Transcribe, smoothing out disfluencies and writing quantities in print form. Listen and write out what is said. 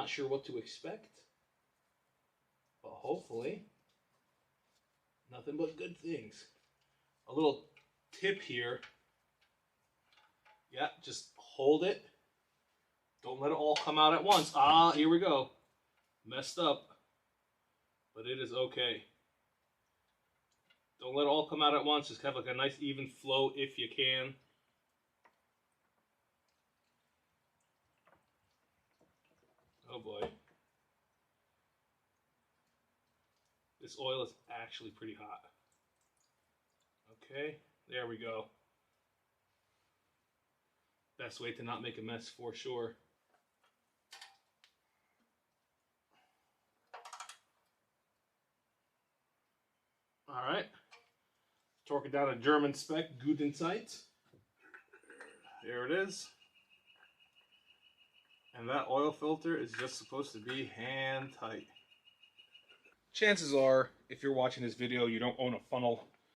not sure what to expect, but hopefully nothing but good things. A little tip here. Yeah, just hold it. Don't let it all come out at once. Ah, here we go. Messed up, but it is okay. Don't let it all come out at once. Just have like a nice even flow if you can. Oh boy. This oil is actually pretty hot. Okay, there we go. Best way to not make a mess for sure. All right. Torque it down a German spec, guten Zeit. There it is. And that oil filter is just supposed to be hand tight. Chances are, if you're watching this video, you don't own a funnel